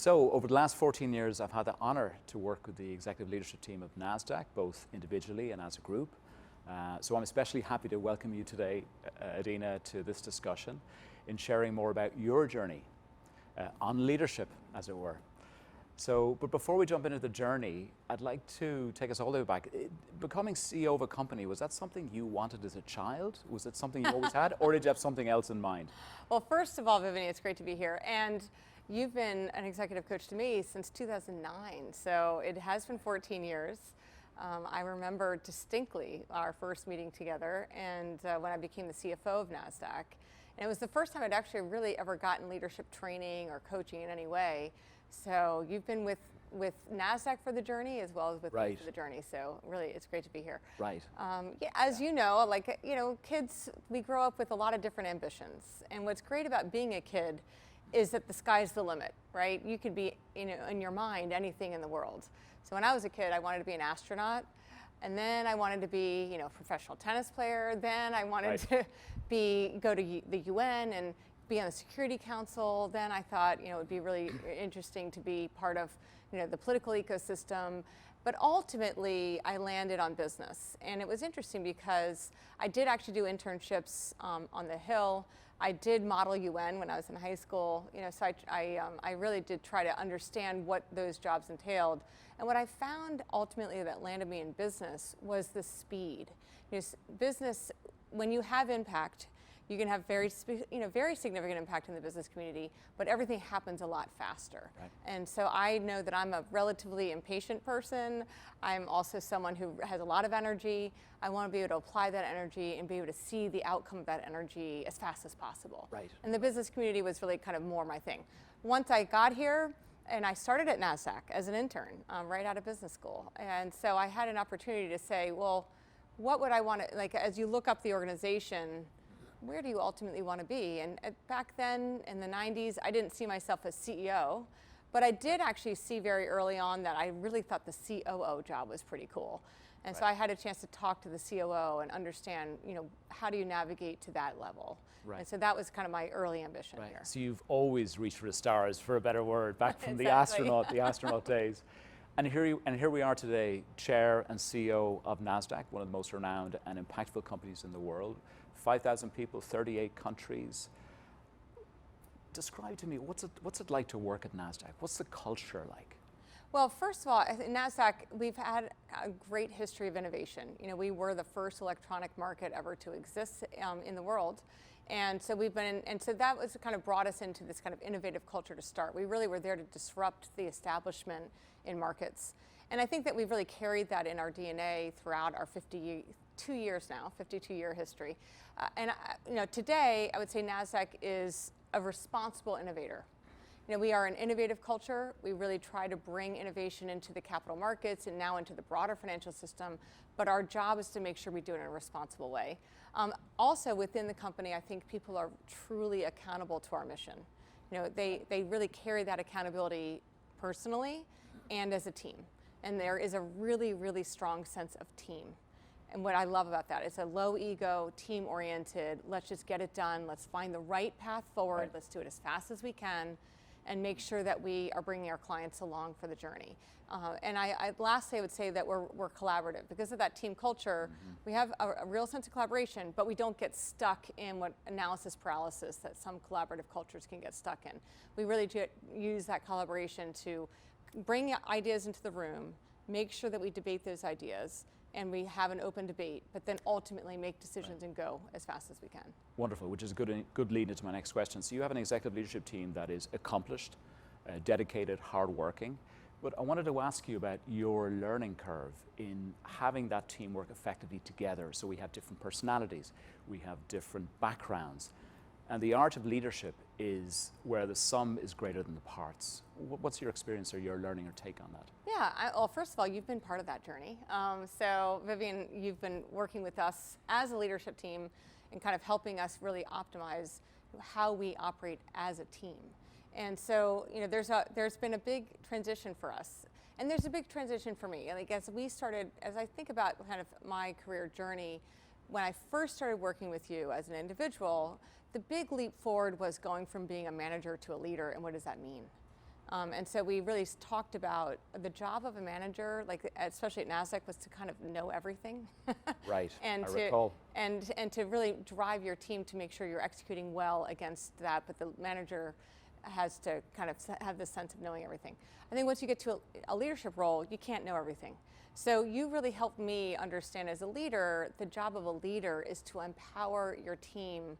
So over the last 14 years, I've had the honor to work with the executive leadership team of Nasdaq, both individually and as a group. So I'm especially happy to welcome you today, Adena, to this discussion in sharing more about your journey on leadership, as it were. So, but before we jump into the journey, I'd like to take us all the way back. Becoming CEO of a company, was that something you wanted as a child? Was it something you always had, or did you have something else in mind? Well, first of all, Vivian, it's great to be here. And you've been an executive coach to me since 2009, so it has been 14 years. I remember distinctly our first meeting together and when I became the CFO of Nasdaq. And it was the first time I'd actually really ever gotten leadership training or coaching in any way. So you've been with Nasdaq for the journey as well as with me for the journey. So really, it's great to be here. Right. Yeah, as you know, kids, we grow up with a lot of different ambitions. And what's great about being a kid is that the sky's the limit, right? You could be, in your mind, anything in the world. So when I was a kid, I wanted to be an astronaut. And then I wanted to be, a professional tennis player. Then I wanted to go to the UN and be on the Security Council. Then I thought, it would be really interesting to be part of, the political ecosystem. But ultimately, I landed on business. And it was interesting because I did actually do internships on the Hill. I did model UN when I was in high school. So I really did try to understand what those jobs entailed. And what I found ultimately that landed me in business was the speed. Business, when you have impact, you can have very significant impact in the business community, but everything happens a lot faster. Right. And so I know that I'm a relatively impatient person. I'm also someone who has a lot of energy. I want to be able to apply that energy and be able to see the outcome of that energy as fast as possible. Right. And the business community was really kind of more my thing. Once I got here, and I started at Nasdaq as an intern right out of business school. And so I had an opportunity to say, well, what would I want to, as you look up the organization, where do you ultimately want to be? And back then, in the 90s, I didn't see myself as CEO, but I did actually see very early on that I really thought the COO job was pretty cool. And so I had a chance to talk to the COO and understand, how do you navigate to that level? Right. And so that was kind of my early ambition here. So you've always reached for the stars, for a better word, back from the astronaut days. And here we are today, Chair and CEO of Nasdaq, one of the most renowned and impactful companies in the world. 5,000 people, 38 countries. Describe to me, what's it like to work at Nasdaq? What's the culture like? Well, first of all, at Nasdaq, we've had a great history of innovation. We were the first electronic market ever to exist in the world. And so so that was kind of brought us into this kind of innovative culture to start. We really were there to disrupt the establishment in markets. And I think that we've really carried that in our DNA throughout our 52-year history. Today, I would say Nasdaq is a responsible innovator. We are an innovative culture. We really try to bring innovation into the capital markets and now into the broader financial system, but our job is to make sure we do it in a responsible way. Also within the company, I think people are truly accountable to our mission. They really carry that accountability personally and as a team. And there is a really, really strong sense of team. And what I love about that is a low ego, team oriented, let's just get it done, let's find the right path forward, let's do it as fast as we can, and make sure that we are bringing our clients along for the journey. And lastly, I would say that we're collaborative. Because of that team culture, we have a real sense of collaboration, but we don't get stuck in what analysis paralysis that some collaborative cultures can get stuck in. We really use that collaboration to bring ideas into the room, make sure that we debate those ideas, and we have an open debate, but then ultimately make decisions and go as fast as we can. Wonderful, which is a good lead into my next question. So you have an executive leadership team that is accomplished, dedicated, hardworking, but I wanted to ask you about your learning curve in having that team work effectively together. So we have different personalities, we have different backgrounds, and the art of leadership is where the sum is greater than the parts. What's your experience or your learning or take on that? Yeah, well, first of all, you've been part of that journey. So Vivian, you've been working with us as a leadership team and kind of helping us really optimize how we operate as a team. And so, there's been a big transition for us. And there's a big transition for me. As I think about kind of my career journey, when I first started working with you as an individual, the big leap forward was going from being a manager to a leader, and what does that mean? And so we really talked about the job of a manager, like especially at Nasdaq, was to kind of know everything. Right, and I to recall. and to really drive your team to make sure you're executing well against that. But the manager has to kind of have this sense of knowing everything. I think once you get to a leadership role, you can't know everything. So you really helped me understand as a leader, the job of a leader is to empower your team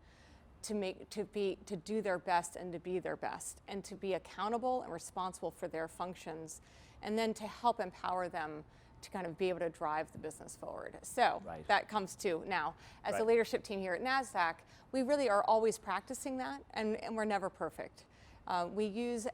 to do their best and to be their best, and to be accountable and responsible for their functions, and then to help empower them to kind of be able to drive the business forward. So that comes to now, as a leadership team here at Nasdaq, we really are always practicing that, and we're never perfect. We use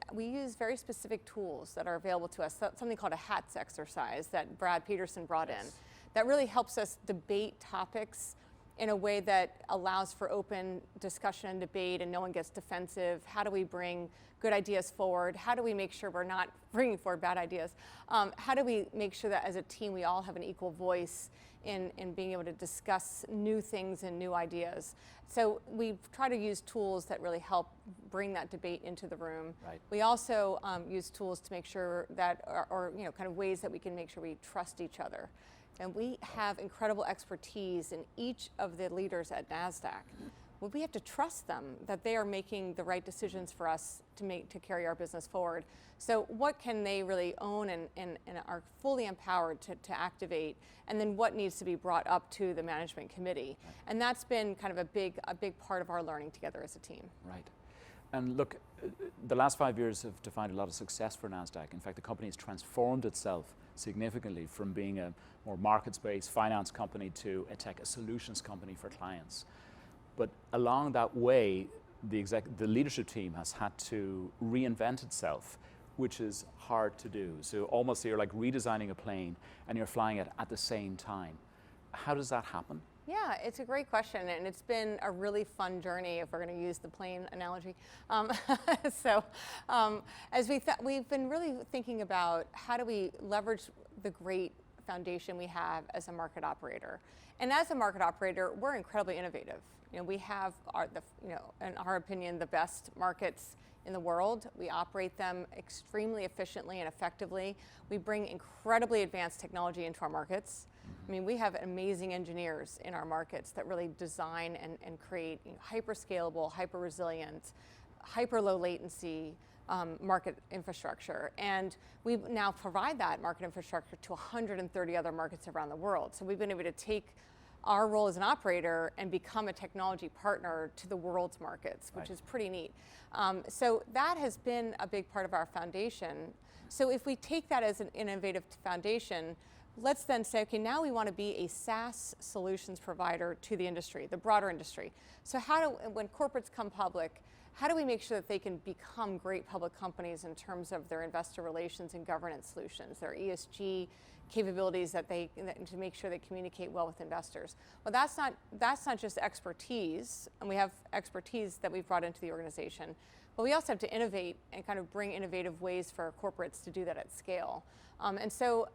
very specific tools that are available to us, something called a HATS exercise that Brad Peterson brought in, that really helps us debate topics in a way that allows for open discussion and debate, and no one gets defensive. How do we bring good ideas forward? How do we make sure we're not bringing forward bad ideas? How do we make sure that as a team we all have an equal voice in being able to discuss new things and new ideas? So we try to use tools that really help bring that debate into the room. We also use tools to make sure that, or kind of ways that we can make sure we trust each other. And we have incredible expertise in each of the leaders at Nasdaq. Well, we have to trust them that they are making the right decisions for us to carry our business forward. So what can they really own and are fully empowered to activate, and then what needs to be brought up to the management committee? And that's been kind of a big part of our learning together as a team. Right. And look, the last 5 years have defined a lot of success for Nasdaq. In fact, the company has transformed itself significantly from being a more markets-based finance company to a solutions company for clients. But along that way, the leadership team has had to reinvent itself, which is hard to do. So almost you're like redesigning a plane and you're flying it at the same time. How does that happen? Yeah, it's a great question, and it's been a really fun journey, if we're going to use the plane analogy. As we've been really thinking about how do we leverage the great foundation we have as a market operator. And as a market operator, we're incredibly innovative. We have, in our opinion, the best markets in the world. We operate them extremely efficiently and effectively. We bring incredibly advanced technology into our markets. I mean, we have amazing engineers in our markets that really design and create hyper-scalable, hyper-resilient, hyper-low latency market infrastructure. And we now provide that market infrastructure to 130 other markets around the world. So we've been able to take our role as an operator and become a technology partner to the world's markets, which is pretty neat. So that has been a big part of our foundation. So if we take that as an innovative foundation, let's then say, okay, now we want to be a SaaS solutions provider to the industry, the broader industry. So when corporates come public, how do we make sure that they can become great public companies in terms of their investor relations and governance solutions, their ESG capabilities to make sure they communicate well with investors? Well, that's not just expertise, and we have expertise that we've brought into the organization, but we also have to innovate and kind of bring innovative ways for corporates to do that at scale. And so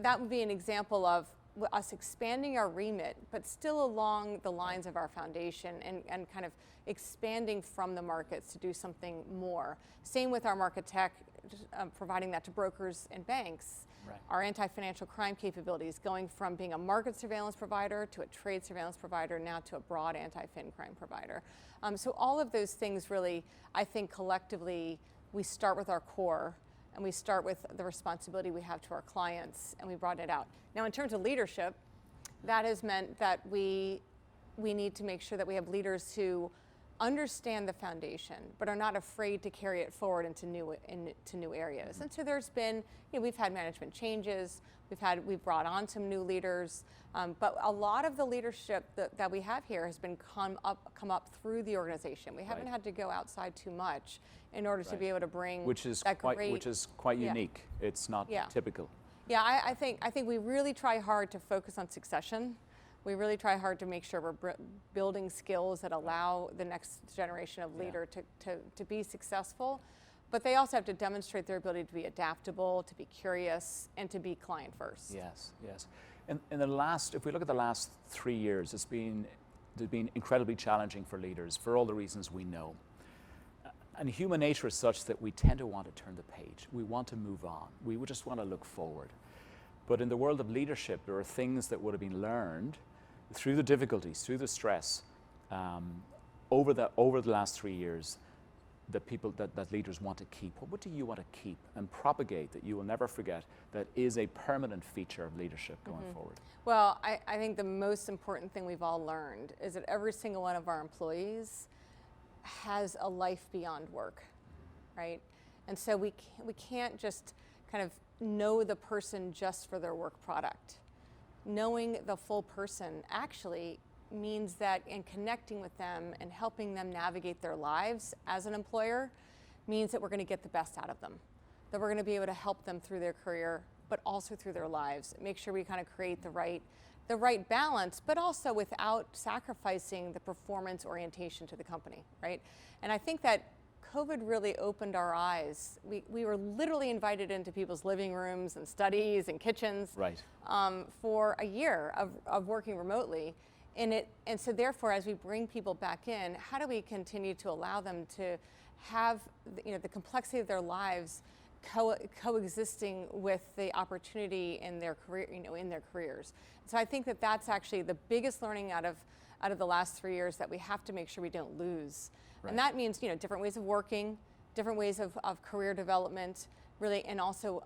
that would be an example of us expanding our remit, but still along the lines of our foundation, and kind of expanding from the markets to do something more. Same with our market tech, providing that to brokers and banks. Our anti-financial crime capabilities, going from being a market surveillance provider to a trade surveillance provider, now to a broad anti-fin crime provider. So all of those things really, I think collectively, we start with our core, and we start with the responsibility we have to our clients, and we broaden it out. Now, in terms of leadership, that has meant that we need to make sure that we have leaders who understand the foundation, but are not afraid to carry it forward into new areas. And so there's been, we've had management changes, we've brought on some new leaders, but a lot of the leadership that we have here has been come up through the organization. We haven't had to go outside too much in order to be able to bring which is quite unique. It's not typical. Yeah, I think we really try hard to focus on succession. We really try hard to make sure we're building skills that allow the next generation of leader to be successful, but they also have to demonstrate their ability to be adaptable, to be curious, and to be client first. Yes, yes. And if we look at the last 3 years, they've been incredibly challenging for leaders for all the reasons we know. And human nature is such that we tend to want to turn the page. We want to move on. We would just want to look forward. But in the world of leadership, there are things that would have been learned through the difficulties, through the stress, over the last 3 years, that leaders want to keep. What do you want to keep and propagate that you will never forget, that is a permanent feature of leadership going forward? Well, I think the most important thing we've all learned is that every single one of our employees has a life beyond work, right? And so we can't just kind of know the person just for their work product. Knowing the full person actually means that in connecting with them and helping them navigate their lives as an employer means that we're going to get the best out of them, that we're going to be able to help them through their career, but also through their lives. Make sure we kind of create the right balance, but also without sacrificing the performance orientation to the company, right? And I think that COVID really opened our eyes. We were literally invited into people's living rooms and studies and kitchens, right, for a year of working remotely. And so therefore, as we bring people back in, how do we continue to allow them to have the complexity of their lives coexisting with the opportunity in their career, in their careers? So I think that that's actually the biggest learning out of the last 3 years that we have to make sure we don't lose. Right. And that means different ways of working, different ways of career development, really, and also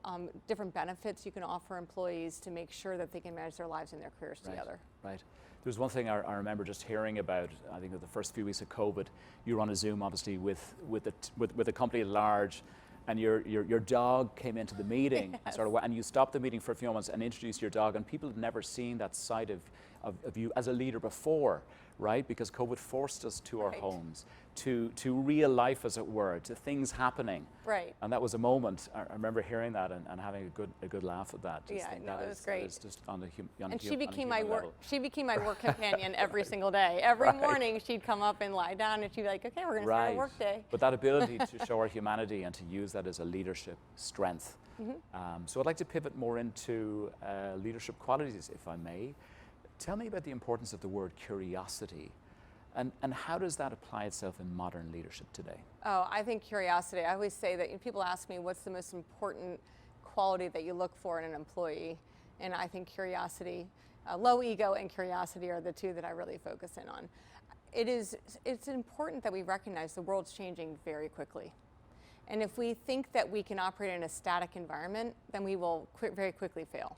different benefits you can offer employees to make sure that they can manage their lives and their careers together. Right. There's one thing I remember just hearing about. I think that the first few weeks of COVID, you were on a Zoom, obviously, with a company at large, and your dog came into the meeting, yes, and you stopped the meeting for a few moments and introduced your dog, and people had never seen that side of you as a leader before, right? Because COVID forced us to our homes, to real life, as it were, to things happening. Right. And that was a moment. I remember hearing that and having a good laugh at that. Just it was great. It's just on and she became my work companion every single day. Every morning she'd come up and lie down, and she'd be like, "Okay, we're going to start a work day." But that ability to show our humanity and to use that as a leadership strength. So I'd like to pivot more into leadership qualities, if I may. Tell me about the importance of the word curiosity, and how does that apply itself in modern leadership today? Oh, I think curiosity. I always say that people ask me what's the most important quality that you look for in an employee, and I think curiosity, low ego and curiosity are the two that I really focus in on. It's important that we recognize the world's changing very quickly. And if we think that we can operate in a static environment, then we will very quickly fail.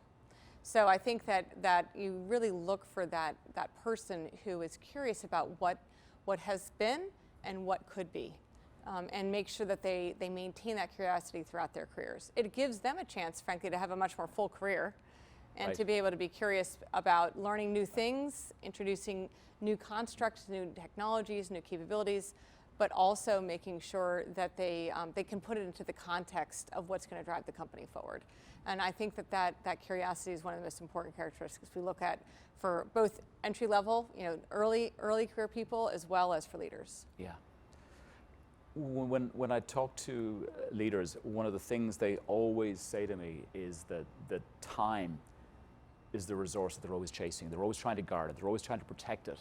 So I think that you really look for that person who is curious about what has been and what could be, and make sure that they maintain that curiosity throughout their careers. It gives them a chance, frankly, to have a much more full career, and to be able to be curious about learning new things, introducing new constructs, new technologies, new capabilities, but also making sure that they can put it into the context of what's going to drive the company forward. And I think that curiosity is one of the most important characteristics we look at for both entry level, early career people, as well as for leaders. Yeah. When I talk to leaders, one of the things they always say to me is that time is the resource that they're always chasing. They're always trying to guard it. They're always trying to protect it.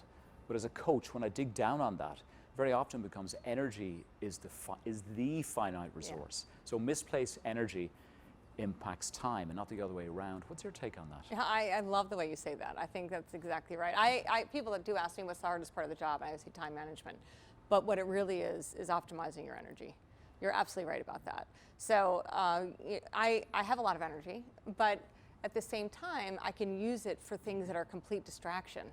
But as a coach, when I dig down on that, very often becomes energy is the finite resource. Yeah. So misplaced energy impacts time and not the other way around. What's your take on that? Yeah, I love the way you say that. I think that's exactly right. People that do ask me what's the hardest part of the job, I say time management. But what it really is optimizing your energy. You're absolutely right about that. So I have a lot of energy, but at the same time, I can use it for things that are complete distraction,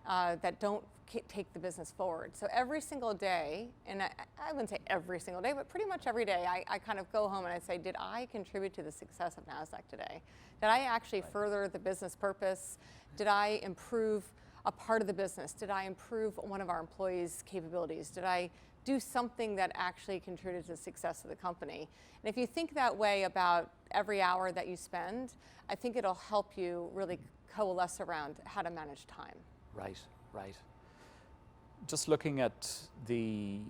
that don't take the business forward. So every single day, and I wouldn't say every single day, but pretty much every day, I kind of go home and I say, did I contribute to the success of Nasdaq today? Did I actually further the business purpose? Did I improve a part of the business? Did I improve one of our employees' capabilities? Did I do something that actually contributed to the success of the company? And if you think that way about every hour that you spend, I think it'll help you really coalesce around how to manage time. Right, right. Just looking at in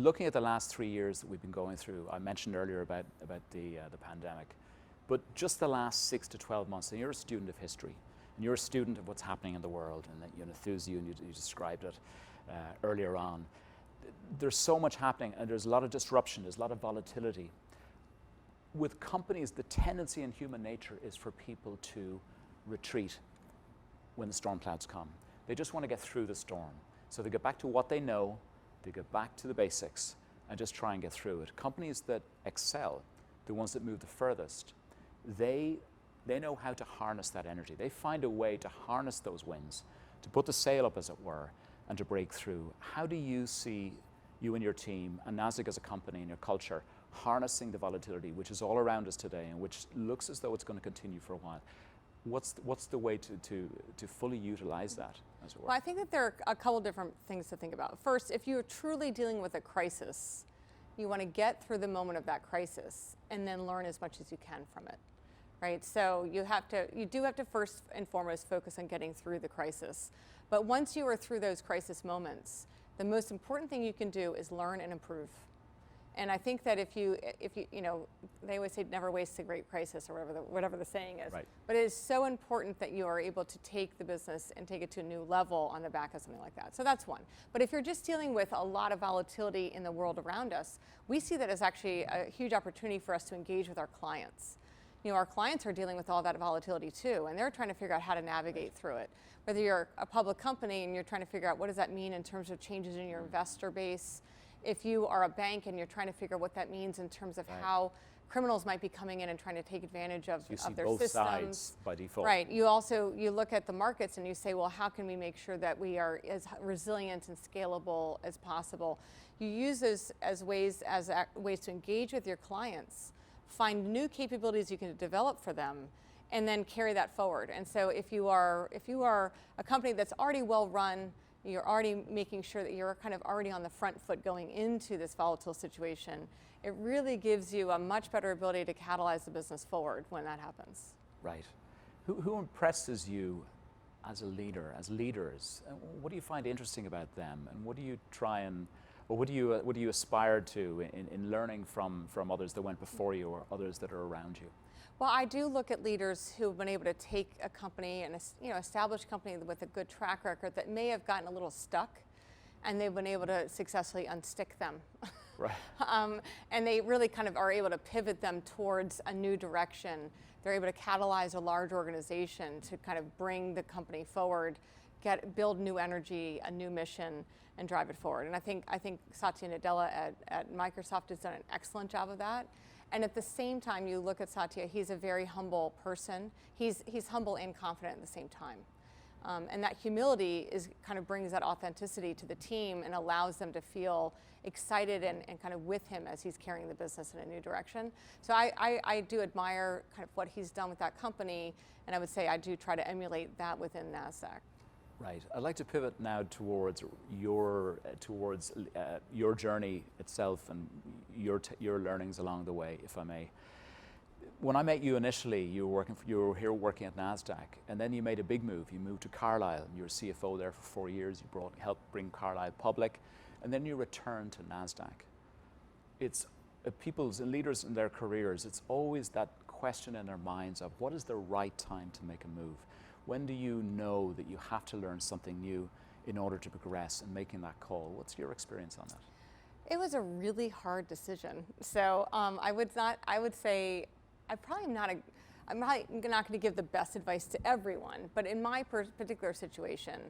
looking at the last 3 years that we've been going through, I mentioned earlier about the pandemic, but just the last 6 to 12 months, and you're a student of history, and you're a student of what's happening in the world, and that you enthuse you, and you described it earlier on. There's so much happening, and there's a lot of disruption, there's a lot of volatility. With companies, the tendency in human nature is for people to retreat when the storm clouds come. They just want to get through the storm. So they get back to what they know, they get back to the basics, and just try and get through it. Companies that excel, the ones that move the furthest, they know how to harness that energy. They find a way to harness those winds, to put the sail up, as it were, and to break through. How do you see, you and your team, and Nasdaq as a company and your culture, harnessing the volatility which is all around us today and which looks as though it's going to continue for a while? What's the way to fully utilize that, as it were? Well, I think that there are a couple different things to think about. First, if you're truly dealing with a crisis, you want to get through the moment of that crisis and then learn as much as you can from it, right? So you do have to first and foremost focus on getting through the crisis. But once you are through those crisis moments, the most important thing you can do is learn and improve. And I think that if you they always say never waste a great crisis, or whatever the saying is. Right. But it is so important that you are able to take the business and take it to a new level on the back of something like that. So that's one. But if you're just dealing with a lot of volatility in the world around us, we see that as actually a huge opportunity for us to engage with our clients. Our clients are dealing with all that volatility too, and they're trying to figure out how to navigate through it. Whether you're a public company and you're trying to figure out what does that mean in terms of changes in your investor base, if you are a bank and you're trying to figure out what that means in terms of how criminals might be coming in and trying to take advantage of, so you see their both systems. Sides by default. Right. You look at the markets and you say, well, how can we make sure that we are as resilient and scalable as possible? You use those as ways to engage with your clients, find new capabilities you can develop for them, and then carry that forward. And so if you are a company that's already well run, you're already making sure that you're kind of already on the front foot going into this volatile situation, it really gives you a much better ability to catalyze the business forward when that happens. Right. Who impresses you as a leader, as leaders? What do you find interesting about them? And what do you try and, or what do you aspire to in learning from others that went before you or others that are around you? Well, I do look at leaders who have been able to take a company and establish a company with a good track record that may have gotten a little stuck, and they've been able to successfully unstick them. Right. And they really kind of are able to pivot them towards a new direction. They're able to catalyze a large organization to kind of bring the company forward, build new energy, a new mission, and drive it forward. And I think Satya Nadella at Microsoft has done an excellent job of that. And at the same time, you look at Satya, he's a very humble person. He's humble and confident at the same time. And that humility kind of brings that authenticity to the team and allows them to feel excited and kind of with him as he's carrying the business in a new direction. So I do admire kind of what he's done with that company, and I would say I do try to emulate that within Nasdaq. Right. I'd like to pivot now towards your journey itself and your learnings along the way, if I may. When I met you initially, you were here working at Nasdaq, and then you made a big move. You moved to Carlyle, and you were CFO there for 4 years. You helped bring Carlyle public, and then you returned to Nasdaq. It's people's and leaders in their careers. It's always that question in their minds of what is the right time to make a move. When do you know that you have to learn something new in order to progress and making that call? What's your experience on that? It was a really hard decision. So I would say I'm probably not going to give the best advice to everyone, but in my particular situation,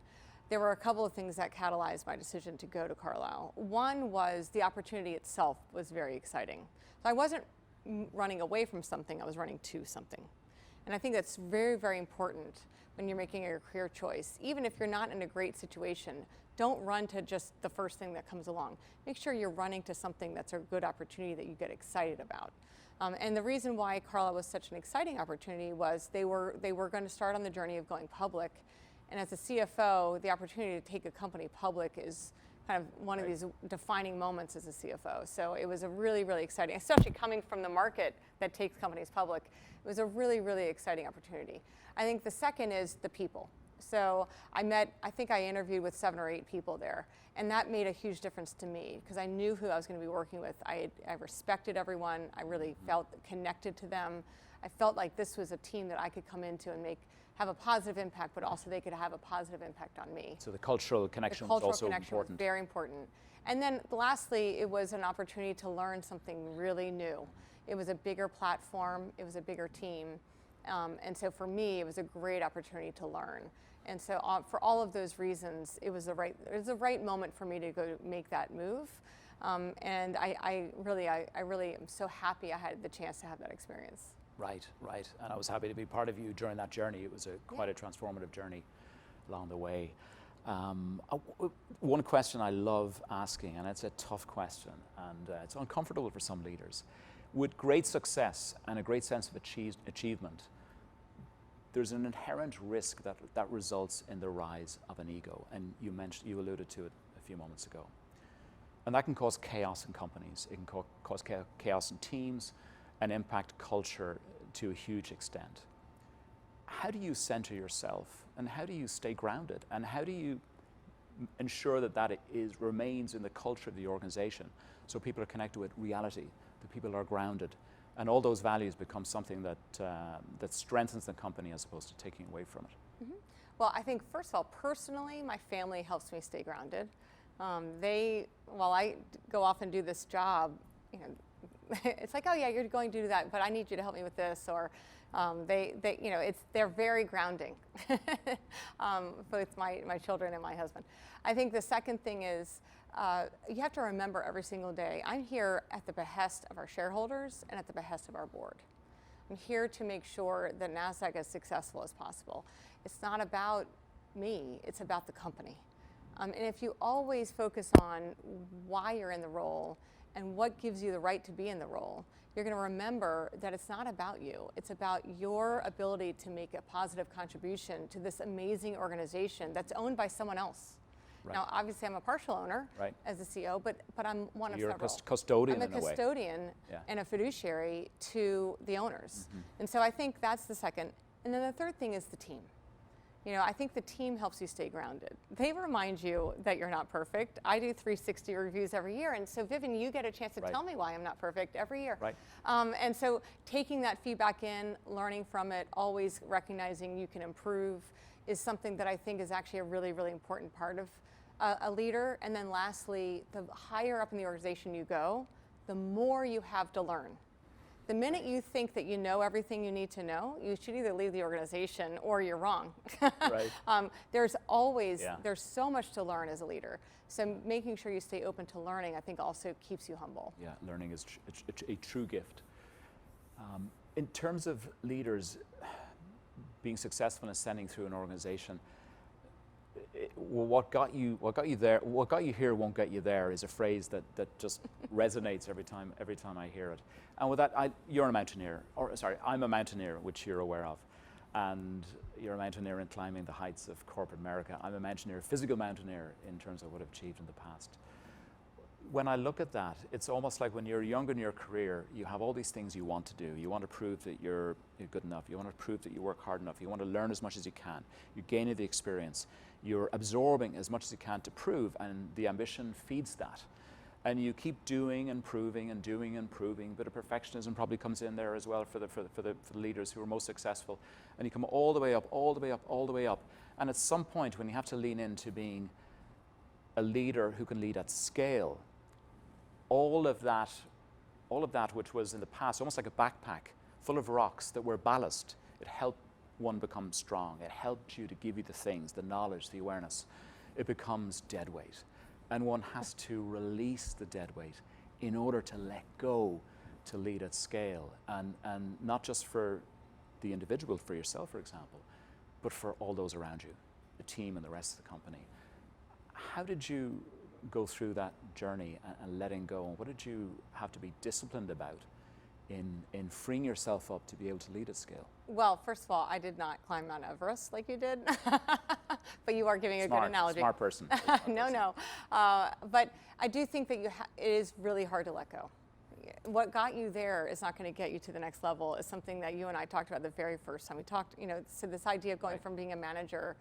there were a couple of things that catalyzed my decision to go to Carlyle. One was the opportunity itself was very exciting. So I wasn't running away from something, I was running to something. And I think that's very, very important when you're making a career choice. Even if you're not in a great situation, don't run to just the first thing that comes along. Make sure you're running to something that's a good opportunity that you get excited about. And the reason why Carlyle was such an exciting opportunity was they were going to start on the journey of going public. And as a CFO, the opportunity to take a company public is kind of one of these defining moments as a CFO. So it was a really, really exciting, especially coming from the market that takes companies public. It was a really, really exciting opportunity. I think the second is the people. So I think I interviewed with 7 or 8 people there, and that made a huge difference to me because I knew who I was going to be working with. I respected everyone. I really felt connected to them. I felt like this was a team that I could come into and make have a positive impact, but also they could have a positive impact on me. So the cultural connection The was cultural also connection important. was very important. And then lastly, it was an opportunity to learn something really new. It was a bigger platform, it was a bigger team. And so for me, it was a great opportunity to learn. And so for all of those reasons, it was the right moment for me to go make that move. And I really am so happy I had the chance to have that experience. Right, right. And I was happy to be part of you during that journey. It was quite a transformative journey along the way. One question I love asking, and it's a tough question, and it's uncomfortable for some leaders. With great success and a great sense of achievement, there's an inherent risk that results in the rise of an ego, and you alluded to it a few moments ago. And that can cause chaos in companies. It can cause chaos in teams and impact culture to a huge extent. How do you center yourself, and how do you stay grounded, and how do you ensure that remains in the culture of the organization, so people are connected with reality, that people are grounded, and all those values become something that strengthens the company as opposed to taking away from it? Mm-hmm. Well, I think first of all, personally, my family helps me stay grounded. While I go off and do this job, it's like, oh yeah, you're going to do that, but I need you to help me with this, or they're very grounding, both my children and my husband. I think the second thing is you have to remember every single day, I'm here at the behest of our shareholders and at the behest of our board. I'm here to make sure that Nasdaq is as successful as possible. It's not about me, it's about the company. And if you always focus on why you're in the role and what gives you the right to be in the role, you're going to remember that it's not about you. It's about your ability to make a positive contribution to this amazing organization that's owned by someone else. Right. Now, obviously, I'm a partial owner as the CEO, but I'm one of several. You're a custodian in a way. I'm a custodian and a fiduciary to the owners. Mm-hmm. And so I think that's the second. And then the third thing is the team. I think the team helps you stay grounded. They remind you that you're not perfect. I do 360 reviews every year, and so Vivian, you get a chance to tell me why I'm not perfect every year. Right. And so taking that feedback in, learning from it, always recognizing you can improve is something that I think is actually a really, really important part of a leader. And then lastly, the higher up in the organization you go, the more you have to learn. The minute you think that you know everything you need to know, you should either leave the organization or you're wrong. Right. There's so much to learn as a leader. So making sure you stay open to learning, I think also keeps you humble. Yeah, learning is a true gift. In terms of leaders being successful in ascending through an organization, what got you here won't get you there is a phrase that just resonates every time I hear it. And with that, you're a mountaineer, I'm a mountaineer, which you're aware of, and you're a mountaineer in climbing the heights of corporate America. I'm a mountaineer, physical mountaineer, in terms of what I've achieved in the past. When I look at that, it's almost like when you're young in your career, you have all these things you want to do. You want to prove that you're good enough. You want to prove that you work hard enough. You want to learn as much as you can. You're gaining the experience. You're absorbing as much as you can to prove, and the ambition feeds that. And you keep doing and proving and doing and proving. Bit of perfectionism probably comes in there as well for the leaders who are most successful. And you come all the way up, all the way up, all the way up. And at some point, when you have to lean into being a leader who can lead at scale, all of that which was in the past almost like a backpack full of rocks that were ballast, it helped one become strong. It helped you to give you the things, the knowledge, the awareness. It becomes dead weight. And one has to release the dead weight in order to let go to lead at scale. And not just for the individual, for yourself, for example, but for all those around you, the team and the rest of the company. How did you go through that journey and letting go? And what did you have to be disciplined about in freeing yourself up to be able to lead at scale? Well, first of all, I did not climb Mount Everest like you did, but you are giving a good analogy. Smart person. No. But I do think that it is really hard to let go. What got you there is not going to get you to the next level. Is something that you and I talked about the very first time we talked. So this idea of going from being a manager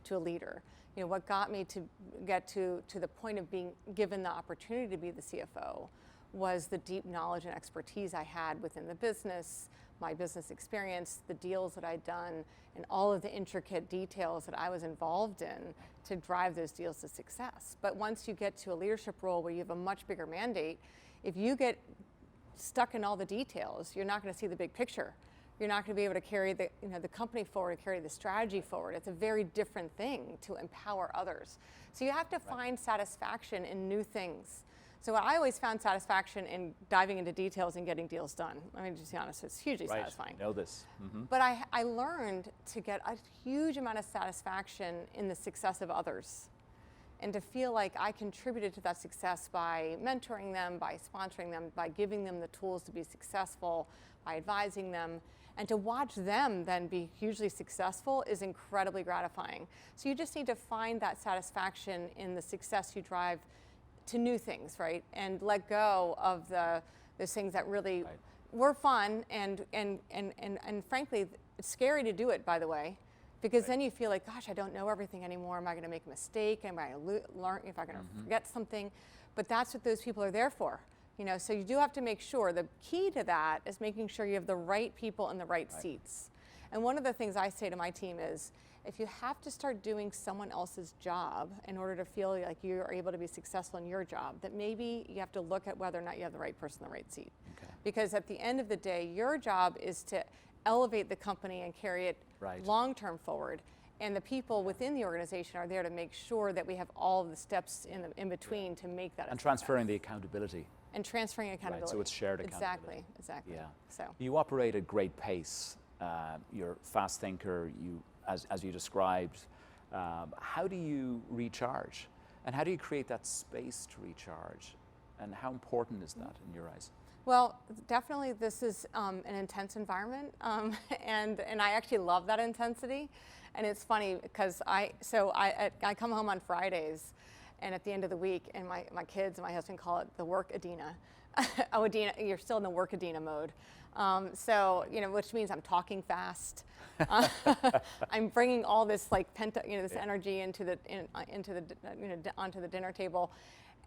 to a leader. What got me to get to the point of being given the opportunity to be the CFO was the deep knowledge and expertise I had within the business, my business experience, the deals that I'd done, and all of the intricate details that I was involved in to drive those deals to success. But once you get to a leadership role where you have a much bigger mandate, if you get stuck in all the details, you're not going to see the big picture. You're not going to be able to carry the company forward, carry the strategy forward. It's a very different thing to empower others. So you have to find satisfaction in new things. So I always found satisfaction in diving into details and getting deals done. I mean, just be honest, it's hugely satisfying. I know this. Mm-hmm. But I learned to get a huge amount of satisfaction in the success of others, and to feel like I contributed to that success by mentoring them, by sponsoring them, by giving them the tools to be successful, by advising them. And to watch them then be hugely successful is incredibly gratifying. So you just need to find that satisfaction in the success you drive to new things, right? And let go of those things that really were fun and frankly, it's scary to do it, by the way, because then you feel like, gosh, I don't know everything anymore. Am I going to make a mistake? Am I going to learn? If I'm going to forget something? But that's what those people are there for. So you do have to make sure, the key to that is making sure you have the right people in the right seats. And one of the things I say to my team is, if you have to start doing someone else's job in order to feel like you are able to be successful in your job, that maybe you have to look at whether or not you have the right person in the right seat. Because at the end of the day, your job is to elevate the company and carry it long-term forward. And the people within the organization are there to make sure that we have all of the steps in between to make that a And success. transferring the accountability. And transferring accountability. Right, so it's shared accountability. Exactly. Yeah. So you operate at great pace. You're a fast thinker. As you described, how do you recharge? And how do you create that space to recharge? And how important is that in your eyes? Well, definitely this is an intense environment, and I actually love that intensity. And it's funny because I come home on Fridays, and at the end of the week, and my kids and my husband call it the work Adena. Oh, Adena, you're still in the work Adena mode. So which means I'm talking fast. I'm bringing all this this energy onto the dinner table.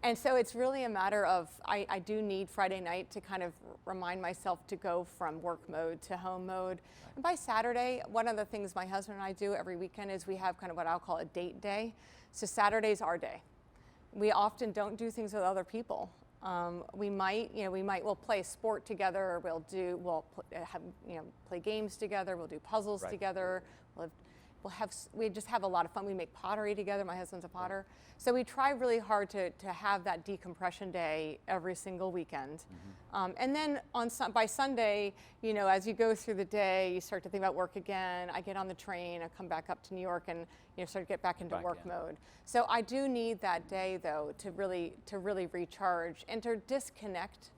And so it's really a matter of, I do need Friday night to kind of remind myself to go from work mode to home mode. And by Saturday, one of the things my husband and I do every weekend is we have kind of what I'll call a date day. So Saturday's our day. We often don't do things with other people. We'll play a sport together, play games together, we'll do puzzles together, we just have a lot of fun. We make pottery together. My husband's a potter. So we try really hard to have that decompression day every single weekend. And then by Sunday, as you go through the day, you start to think about work again. I get on the train, I come back up to New York and start to get back into work mode. So I do need that day though to really recharge and to disconnect,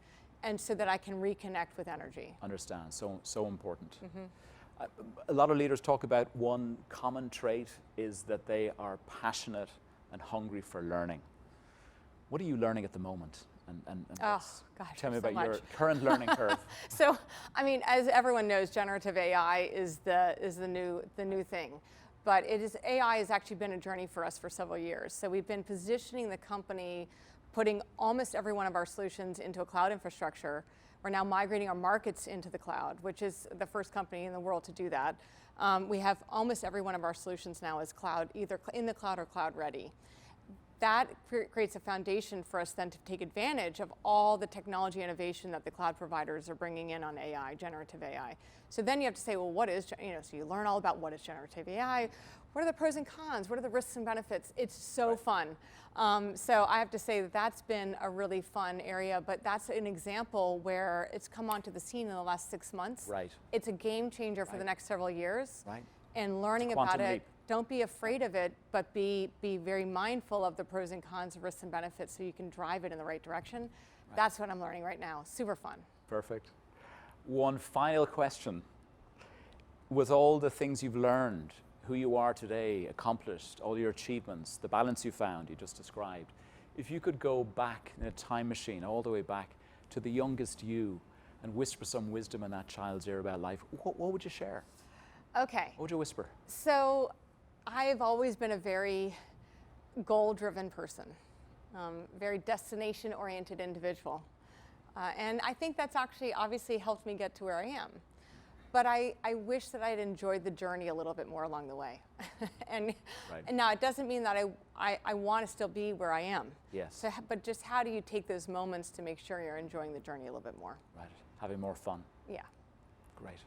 and so that I can reconnect with energy. Understand, so important. A lot of leaders talk about one common trait is that they are passionate and hungry for learning. What are you learning at the moment? And oh, gosh, tell me so about your much. current learning curve. So, I mean, as everyone knows, generative AI is the new thing. But AI has actually been a journey for us for several years. So we've been positioning the company, putting almost every one of our solutions into a cloud infrastructure. We're now migrating our markets into the cloud, which is the first company in the world to do that. We have almost every one of our solutions now is cloud, either in the cloud or cloud ready. That creates a foundation for us then to take advantage of all the technology innovation that the cloud providers are bringing in on AI, generative AI. So then you have to say, well, what is, so you learn all about what is generative AI, what are the pros and cons, what are the risks and benefits? It's so fun. So I have to say that that's been a really fun area, but that's an example where it's come onto the scene in the last 6 months. Right. It's a game changer for the next several years. Right. And learning about it, leap. don't be afraid of it, but be very mindful of the pros and cons, risks and benefits, so you can drive it in the right direction. Right. That's what I'm learning right now. Super fun. Perfect. One final question. With all the things you've learned, who you are today, accomplished, all your achievements, the balance you found, you just described, if you could go back in a time machine, all the way back to the youngest you, and whisper some wisdom in that child's ear about life, what would you share? Okay. What would you whisper? So I've always been a very goal-driven person, very destination-oriented individual. And I think that's actually obviously helped me get to where I am. But I wish that I'd enjoyed the journey a little bit more along the way. and now it doesn't mean that I want to still be where I am. Yes. So, but just how do you take those moments to make sure you're enjoying the journey a little bit more? Right, having more fun. Yeah. Great.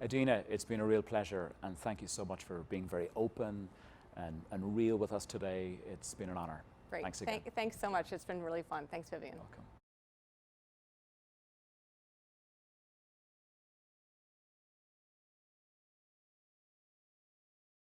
Adena, it's been a real pleasure, and thank you so much for being very open and real with us today. It's been an honor. Great. Thanks again. Thanks so much. It's been really fun. Thanks, Vivian. Welcome.